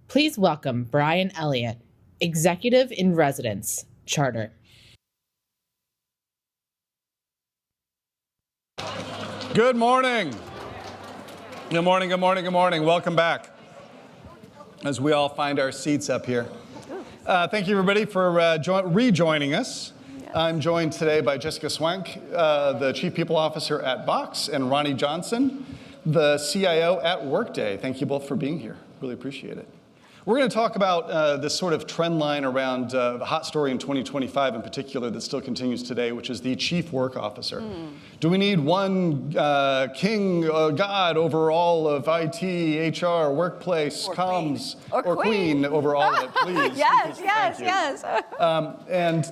Please welcome Brian Elliott, Executive in Residence, Charter. Good morning. Good morning, good morning, good morning. Welcome back as we all find our seats up here. Thank you, everybody, for rejoining us. Yes. I'm joined today by Jessica Swank, the Chief People Officer at Box, and Rani Johnson, the CIO at Workday. Thank you both for being here. Really appreciate it. We're going to talk about this sort of trend line around the hot story in 2025 in particular that still continues today, which is the Chief Work Officer. Do we need one king, god over all of IT, HR, workplace, or comms, or queen over all of it, please? yes. And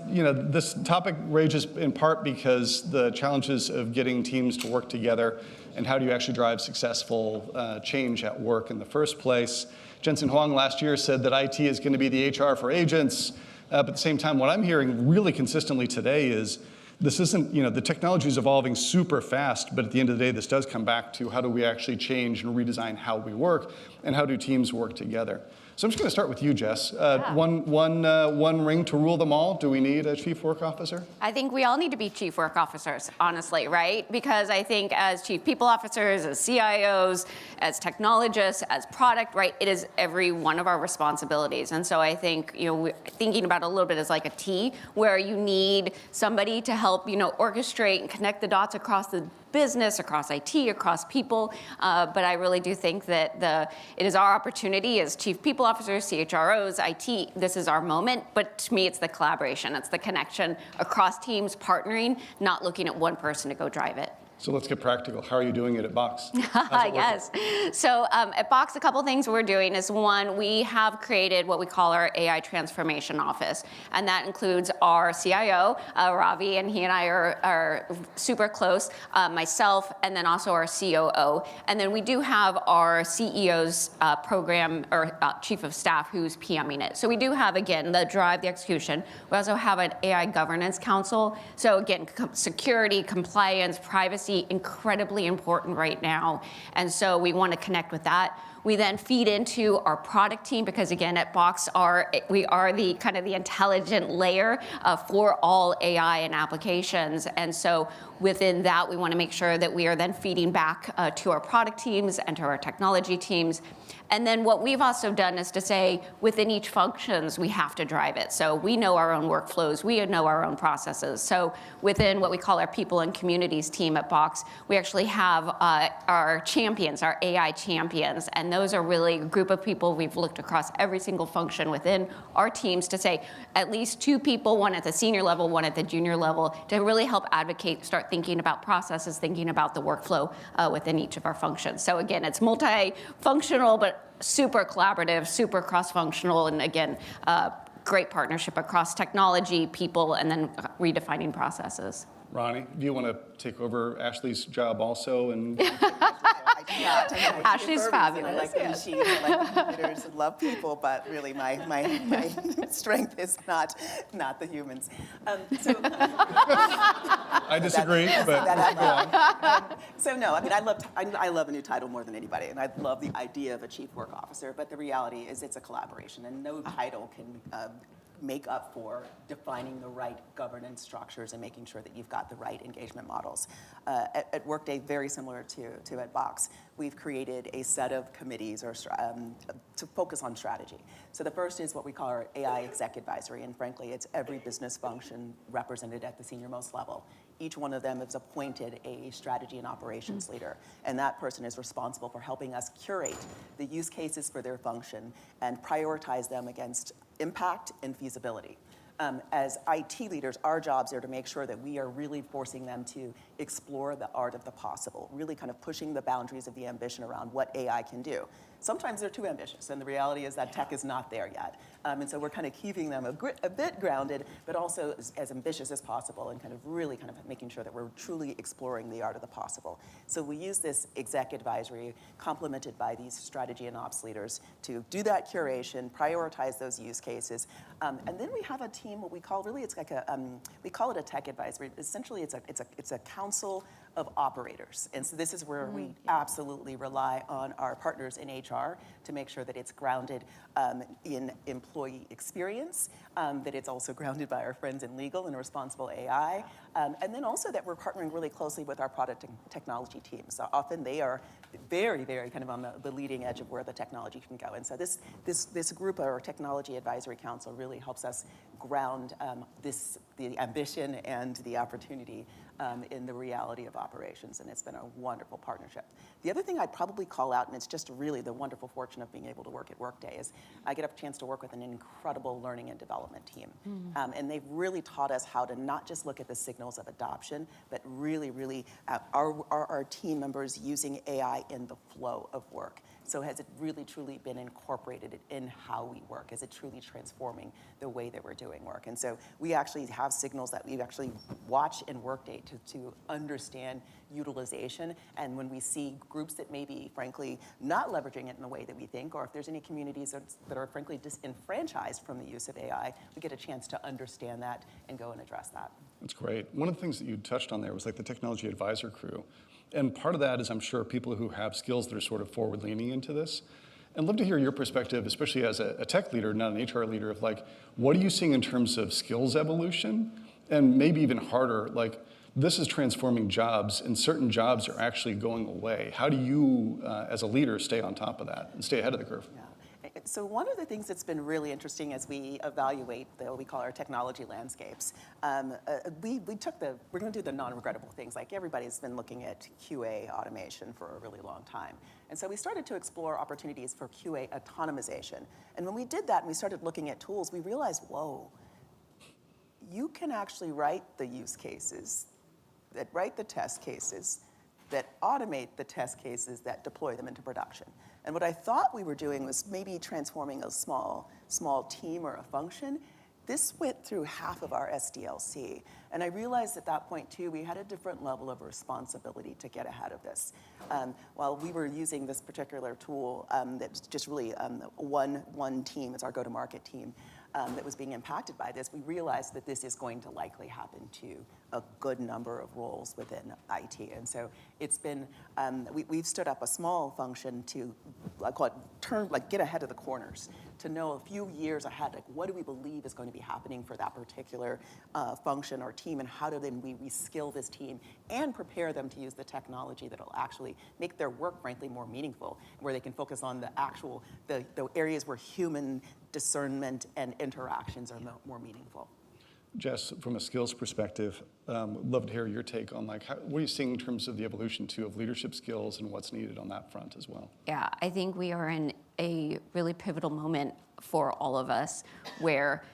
this topic rages in part because the challenges of getting teams to work together and how do you actually drive successful change at work in the first place. Jensen Huang last year said that IT is going to be the HR for agents. But at the same time, what I'm hearing really consistently today is this isn't, the technology is evolving super fast, but at the end of the day, this does come back to how do we actually change and redesign how we work and how do teams work together. So I'm just going to start with you, Jess. One ring to rule them all. Do we need a Chief Work Officer? I think we all need to be Chief Work Officers, honestly, right? Because I think as Chief People Officers, as CIOs, as technologists, as product, right, it is every one of our responsibilities. And so I think, we're thinking about it a little bit as like a T, where you need somebody to help, orchestrate and connect the dots across the business, across IT, across people, but I really do think that it is our opportunity as Chief People Officers, CHROs, IT, this is our moment, but to me it's the collaboration, it's the connection across teams, partnering, not looking at one person to go drive it. So let's get practical. How are you doing it at Box? Yes. So at Box, a couple things we're doing is one, we have created what we call our AI Transformation Office. And that includes our CIO, Ravi, and he and I are super close, myself, and then also our COO. And then we do have our CEO's program, or Chief of Staff, who's PMing it. So we do have, again, the drive, the execution. We also have an AI Governance Council. So again, security, compliance, privacy, incredibly important right now. And so we want to connect with that. We then feed into our product team because again, at Box, we are the kind of the intelligent layer for all AI and applications. And so within that, we want to make sure that we are then feeding back to our product teams and to our technology teams. And then what we've also done is to say within each functions, we have to drive it. So we know our own workflows, we know our own processes. So within what we call our people and communities team at Box, we actually have our champions, our AI champions. And those are really a group of people we've looked across every single function within our teams to say at least 2 people, one at the senior level, one at the junior level, to really help advocate, start thinking about processes, thinking about the workflow within each of our functions. So again, it's multifunctional, but super collaborative, super cross-functional, and again, great partnership across technology, people, and then redefining processes. Rani, do you want to take over Ashley's job also? And Ashley's fabulous. I like the machine, I like the computers, I love people, but really my strength is not the humans. I disagree, but go on. So no, I love a new title more than anybody, and I love the idea of a Chief Work Officer, but the reality is it's a collaboration, and no title can make up for defining the right governance structures and making sure that you've got the right engagement models. At Workday, very similar to at Box, we've created a set of committees to focus on strategy. So the first is what we call our AI Exec Advisory, and frankly, it's every business function represented at the senior-most level. Each one of them has appointed a strategy and operations leader, and that person is responsible for helping us curate the use cases for their function and prioritize them against impact and feasibility. As IT leaders, our jobs are to make sure that we are really forcing them to explore the art of the possible, really kind of pushing the boundaries of the ambition around what AI can do. Sometimes they're too ambitious, and the reality is that tech is not there yet. And so we're kind of keeping them a bit grounded, but also as ambitious as possible, and kind of really kind of making sure that we're truly exploring the art of the possible. So we use this exec advisory, complemented by these strategy and ops leaders, to do that curation, prioritize those use cases, and then we have a team, what we call really, it's like we call it a tech advisory. Essentially, it's a council of operators. And so this is where we absolutely rely on our partners in HR to make sure that it's grounded in employee experience, that it's also grounded by our friends in legal and responsible AI, and then also that we're partnering really closely with our product and technology teams. So often they are very, very kind of on the leading edge of where the technology can go. And so this group, our Technology Advisory Council, really helps us ground the ambition and the opportunity in the reality of operations, and it's been a wonderful partnership. The other thing I'd probably call out, and it's just really the wonderful fortune of being able to work at Workday, is I get a chance to work with an incredible learning and development team. And they've really taught us how to not just look at the signals of adoption, but really are our team members using AI in the flow of work? So has it really truly been incorporated in how we work? Is it truly transforming the way that we're doing work? And so we actually have signals that we actually watch in Workday to understand utilization. And when we see groups that may be, frankly, not leveraging it in the way that we think, or if there's any communities that are, frankly, disenfranchised from the use of AI, we get a chance to understand that and go and address that. That's great. One of the things that you touched on there was like the technology advisor crew. And part of that is, I'm sure, people who have skills that are sort of forward-leaning into this. And I'd love to hear your perspective, especially as a tech leader, not an HR leader, of like, what are you seeing in terms of skills evolution? And maybe even harder, like, this is transforming jobs, and certain jobs are actually going away. How do you, as a leader, stay on top of that and stay ahead of the curve? Yeah. So one of the things that's been really interesting as we evaluate what we call our technology landscapes, we're going to do the non-regrettable things. Like everybody's been looking at QA automation for a really long time. And so we started to explore opportunities for QA autonomization. And when we did that and we started looking at tools, we realized, whoa, you can actually write the use cases, that write the test cases, that automate the test cases that deploy them into production. And what I thought we were doing was maybe transforming a small team or a function. This went through half of our SDLC. And I realized at that point, too, we had a different level of responsibility to get ahead of this. While we were using this particular tool that's just really one team, it's our go-to-market team, that was being impacted by this, we realized that this is going to likely happen to a good number of roles within IT. And so it's been, we've stood up a small function to, I call it get ahead of the corners, to know a few years ahead, like what do we believe is going to be happening for that particular function or team, and how do then we reskill this team and prepare them to use the technology that will actually make their work, frankly, more meaningful, where they can focus on the areas where human discernment and interactions are more meaningful. Jess, from a skills perspective, love to hear your take on like what are you seeing in terms of the evolution too of leadership skills and what's needed on that front as well? Yeah, I think we are in a really pivotal moment for all of us where,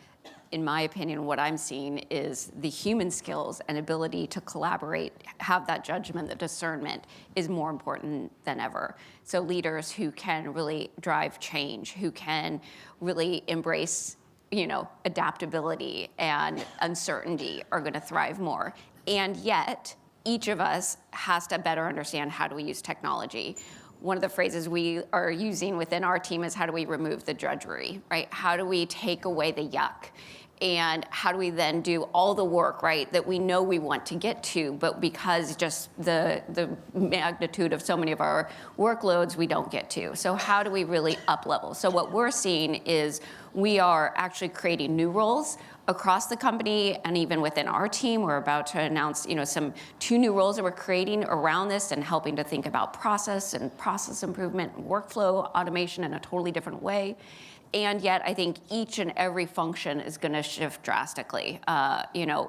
in my opinion, what I'm seeing is the human skills and ability to collaborate, have that judgment, the discernment is more important than ever. So leaders who can really drive change, who can really embrace, adaptability and uncertainty are going to thrive more. And yet, each of us has to better understand how do we use technology. One of the phrases we are using within our team is how do we remove the drudgery, right? How do we take away the yuck? And how do we then do all the work, right, that we know we want to get to, but because just the magnitude of so many of our workloads, we don't get to. So how do we really up level? So what we're seeing is we are actually creating new roles across the company, and even within our team, we're about to announce, two new roles that we're creating around this and helping to think about process and process improvement, and workflow automation in a totally different way. And yet, I think each and every function is going to shift drastically,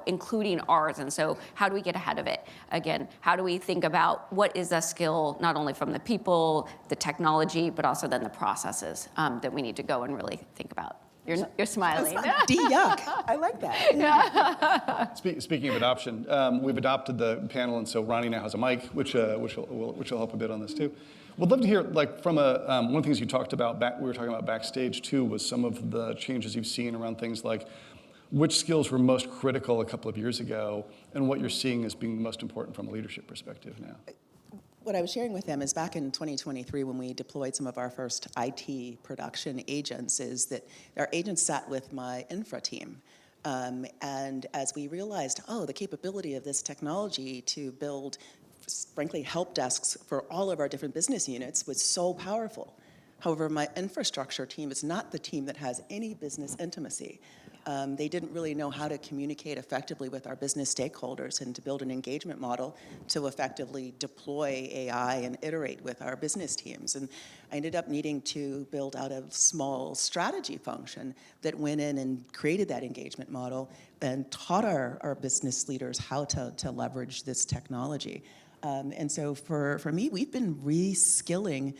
including ours. And so how do we get ahead of it? Again, how do we think about what is a skill, not only from the people, the technology, but also then the processes that we need to go and really think about? You're smiling. De-yuck. I like that. Yeah. Speaking of adoption, we've adopted the panel, and so Rani now has a mic, which will help a bit on this too. We'd love to hear, like, from one of the things you talked about, we were talking about backstage too, was some of the changes you've seen around things like which skills were most critical a couple of years ago, and what you're seeing as being most important from a leadership perspective now. What I was sharing with them is back in 2023 when we deployed some of our first IT production agents, is that our agents sat with my infra team. And as we realized, the capability of this technology to build frankly, help desks for all of our different business units was so powerful. However, my infrastructure team is not the team that has any business intimacy. They didn't really know how to communicate effectively with our business stakeholders and to build an engagement model to effectively deploy AI and iterate with our business teams. And I ended up needing to build out a small strategy function that went in and created that engagement model and taught our business leaders how to leverage this technology. And so for me, we've been reskilling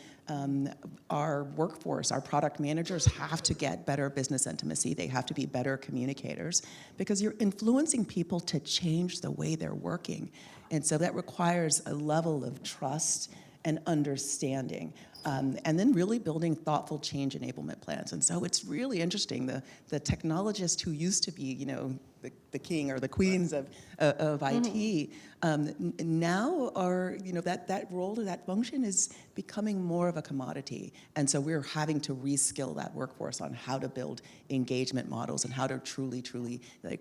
our workforce. Our product managers have to get better business intimacy. They have to be better communicators because you're influencing people to change the way they're working. And so that requires a level of trust and understanding. And then really building thoughtful change enablement plans. And so it's really interesting. The technologists who used to be, the king or the queens of IT, now are, that role or that function is becoming more of a commodity. And so we're having to reskill that workforce on how to build engagement models and how to truly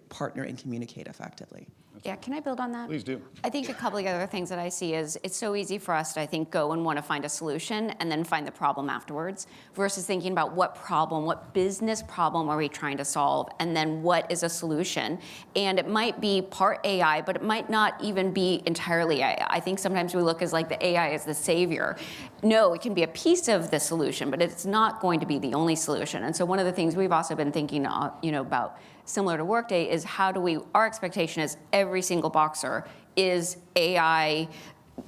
partner and communicate effectively. Yeah, can I build on that? Please do. I think a couple of other things that I see is it's so easy for us to, I think, go and want to find a solution and then find the problem afterwards versus thinking about what business problem are we trying to solve, and then what is a solution. And it might be part AI, but it might not even be entirely AI. I think sometimes we look as like the AI is the savior. No, it can be a piece of the solution, but it's not going to be the only solution. And so one of the things we've also been thinking, about similar to Workday is our expectation is every single Boxer is AI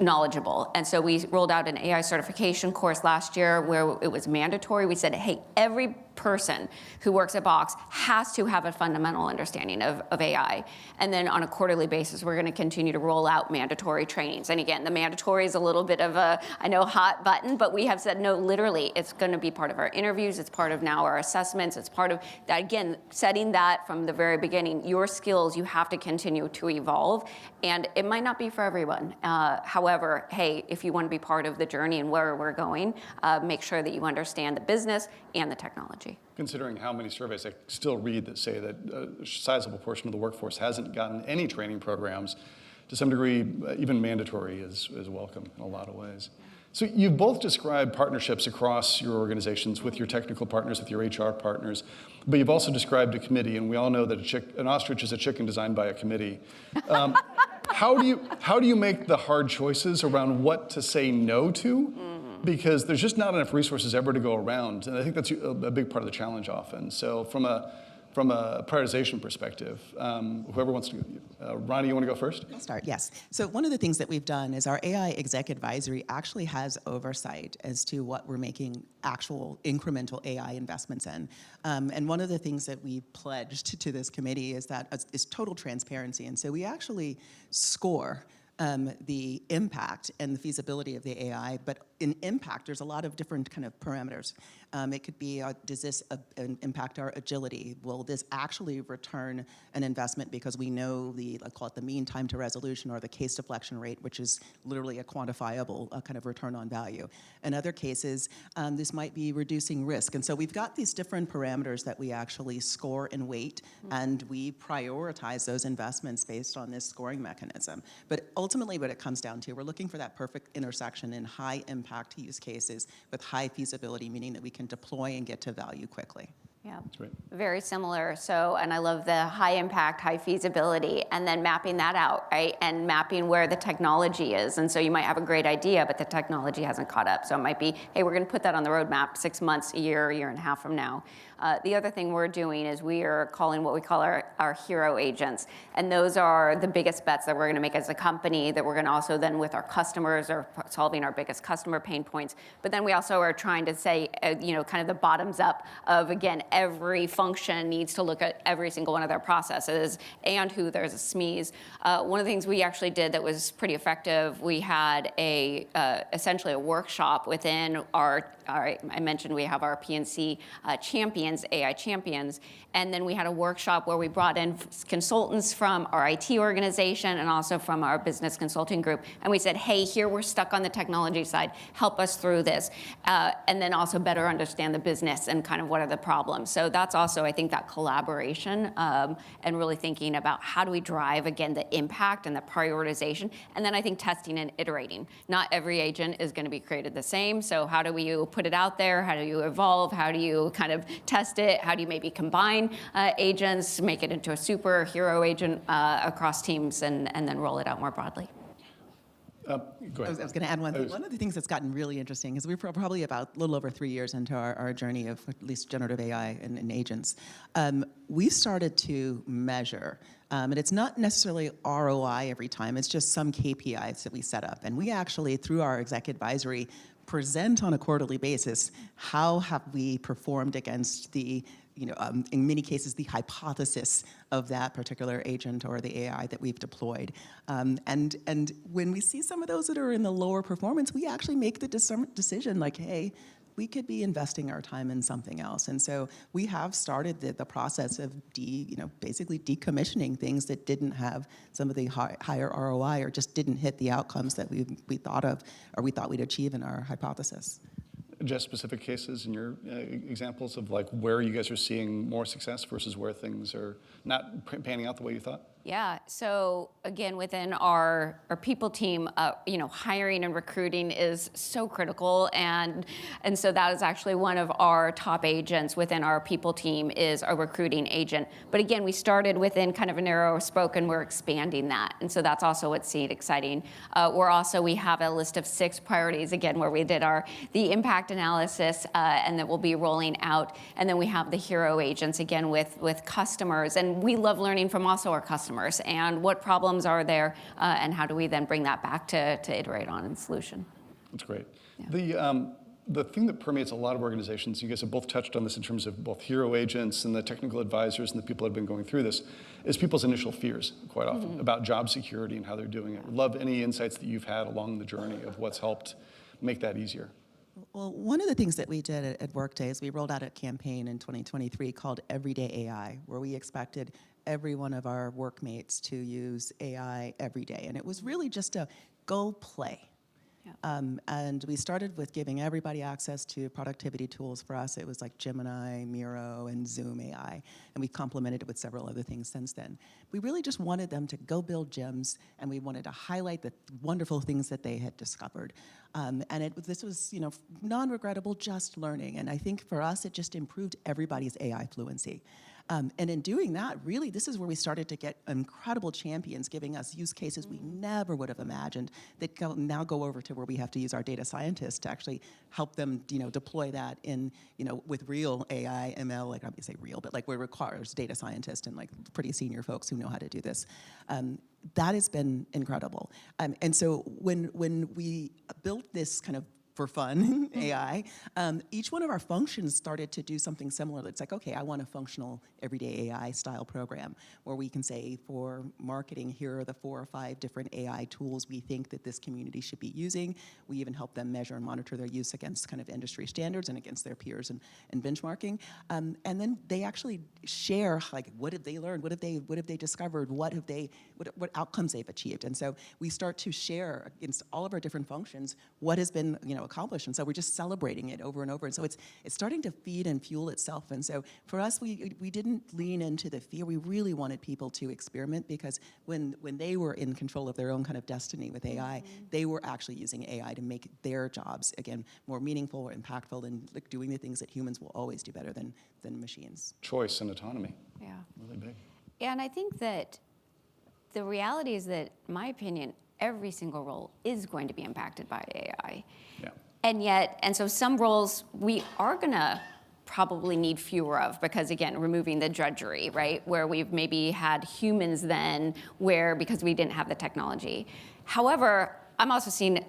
knowledgeable. And so we rolled out an AI certification course last year where it was mandatory. We said, hey, every person who works at Box has to have a fundamental understanding of AI. And then on a quarterly basis, we're going to continue to roll out mandatory trainings. And again, the mandatory is a little bit of a, hot button, but we have said, no, literally, it's going to be part of our interviews. It's part of now our assessments. It's part of that, again, setting that from the very beginning. Your skills, you have to continue to evolve. And it might not be for everyone. However, hey, if you want to be part of the journey and where we're going, make sure that you understand the business and the technology. Considering how many surveys I still read that say that a sizable portion of the workforce hasn't gotten any training programs, to some degree, even mandatory is welcome in a lot of ways. So you've both described partnerships across your organizations with your technical partners, with your HR partners, but you've also described a committee, and we all know that an ostrich is a chicken designed by a committee. How do you make the hard choices around what to say no to? Because there's just not enough resources ever to go around, and I think that's a big part of the challenge often. So from a prioritization perspective, whoever wants to, Rani, you want to go first? I'll start, yes. So one of the things that we've done is our AI Exec Advisory actually has oversight as to what we're making actual incremental AI investments in. And one of the things that we pledged to this committee is total transparency. And so we actually score the impact and the feasibility of the AI, but in impact, there's a lot of different kind of parameters. It could be, does this impact our agility? Will this actually return an investment because we know I call it the mean time to resolution or the case deflection rate, which is literally a quantifiable kind of return on value. In other cases, this might be reducing risk. And so we've got these different parameters that we actually score and weight, and we prioritize those investments based on this scoring mechanism. But ultimately what it comes down to, we're looking for that perfect intersection in high impact use cases with high feasibility, meaning that we can deploy and get to value quickly. Yeah, That's right. Very similar. So, and I love the high impact, high feasibility, and then mapping that out, right? And mapping where the technology is. And so you might have a great idea, but the technology hasn't caught up. So it might be, hey, we're going to put that on the roadmap 6 months, a year and a half from now. The other thing we're doing is we are calling what we call our hero agents. And those are the biggest bets that we're going to make as a company, that we're going to also then with our customers are solving our biggest customer pain points. But then we also are trying to say, kind of the bottoms up of, again, every function needs to look at every single one of their processes and who there's a SMEs. One of the things we actually did that was pretty effective, we had essentially a workshop within I mentioned we have our PNC champions, AI champions, and then we had a workshop where we brought in consultants from our IT organization and also from our business consulting group, and we said, hey, here we're stuck on the technology side, help us through this, and then also better understand the business and kind of what are the problems. problems. So that's also, I think, that collaboration and really thinking about how do we drive, again, the impact and the prioritization. And then I think testing and iterating. Not every agent is going to be created the same. So how do you put it out there? How do you evolve? How do you kind of test it? How do you maybe combine agents, make it into a superhero agent across teams, and then roll it out more broadly? Go ahead. I was going to add one thing. One of the things that's gotten really interesting is we're probably about a little over 3 years into our journey of at least generative AI and agents. We started to measure, and it's not necessarily ROI every time, it's just some KPIs that we set up. And we actually, through our exec advisory, present on a quarterly basis how have we performed against the in many cases, the hypothesis of that particular agent or the AI that we've deployed. And when we see some of those that are in the lower performance, we actually make the decision like, hey, we could be investing our time in something else. And so we have started the process of basically decommissioning things that didn't have some of the higher ROI or just didn't hit the outcomes that we thought of or we thought we'd achieve in our hypothesis. Just specific cases in your examples of like where you guys are seeing more success versus where things are not panning out the way you thought? Yeah, so again, within our people team, hiring and recruiting is so critical, and so that is actually one of our top agents within our people team is a recruiting agent. But again, we started within kind of a narrow scope, and we're expanding that, and so that's also what's exciting. We have a list of 6 priorities again where we did the impact analysis, and that we'll be rolling out, and then we have the hero agents again with customers, and we love learning from also our customers. And what problems are there, and how do we then bring that back to iterate on a solution? That's great. Yeah. The thing that permeates a lot of organizations, you guys have both touched on this in terms of both hero agents and the technical advisors and the people that have been going through this, is people's initial fears quite often about job security and how they're doing it. Love any insights that you've had along the journey of what's helped make that easier. Well, one of the things that we did at Workday is we rolled out a campaign in 2023 called Everyday AI, where we expected every one of our workmates to use AI every day. And it was really just a go play. Yeah. And we started with giving everybody access to productivity tools. For us, it was like Gemini, Miro, and Zoom AI. And we complemented it with several other things since then. We really just wanted them to go build gems, and we wanted to highlight the wonderful things that they had discovered. This was, non-regrettable, just learning. And I think for us, it just improved everybody's AI fluency. And in doing that, really, this is where we started to get incredible champions giving us use cases we never would have imagined that now go over to where we have to use our data scientists to actually help them, deploy that in, with real AI, ML, like I'm gonna say real, but like where it requires data scientists and like pretty senior folks who know how to do this. That has been incredible. And so when we built this kind of for fun, AI, each one of our functions started to do something similar. It's like, okay, I want a functional everyday AI style program where we can say for marketing, here are the 4 or 5 different AI tools we think that this community should be using. We even help them measure and monitor their use against kind of industry standards and against their peers and benchmarking. And then they actually share, like, what did they learn? What have they discovered? What outcomes they've achieved? And so we start to share against all of our different functions what has been, accomplished. And so we're just celebrating it over and over. And so it's starting to feed and fuel itself. And so for us, we didn't lean into the fear. We really wanted people to experiment, because when they were in control of their own kind of destiny with AI, they were actually using AI to make their jobs, again, more meaningful or impactful, and like doing the things that humans will always do better than machines. Choice and autonomy. Yeah. Really big. And I think that the reality is that, in my opinion, every single role is going to be impacted by AI. Yeah. And so some roles we are gonna probably need fewer of, because again, removing the drudgery, right? Where we've maybe had humans then, because we didn't have the technology. However, I'm also seeing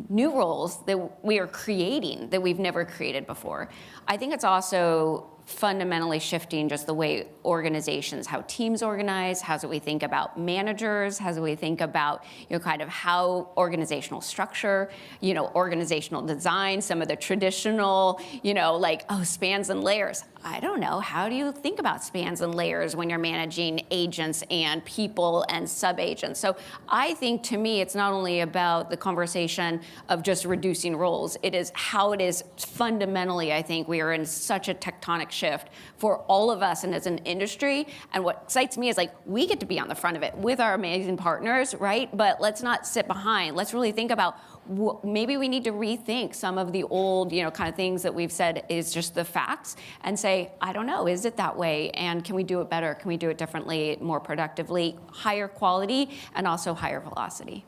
new roles that we are creating that we've never created before. I think it's also fundamentally shifting just the way organizations, how teams organize, how do we think about managers, how do we think about, kind of how organizational structure, organizational design, some of the traditional, like, spans and layers. I don't know. How do you think about spans and layers when you're managing agents and people and sub-agents? So I think, to me, it's not only about the conversation of just reducing roles. It is how it is fundamentally, I think, we are in such a tectonic shift for all of us and as an industry. And what excites me is, like, we get to be on the front of it with our amazing partners, right? But let's not sit behind. Let's really think about maybe we need to rethink some of the old, kind of things that we've said is just the facts and say, I don't know, is it that way? And can we do it better? Can we do it differently, more productively, higher quality, and also higher velocity?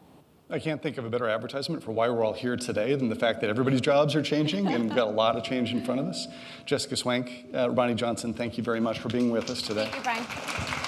I can't think of a better advertisement for why we're all here today than the fact that everybody's jobs are changing, and we've got a lot of change in front of us. Jessica Swank, Rani Johnson, thank you very much for being with us today. Thank you, Brian.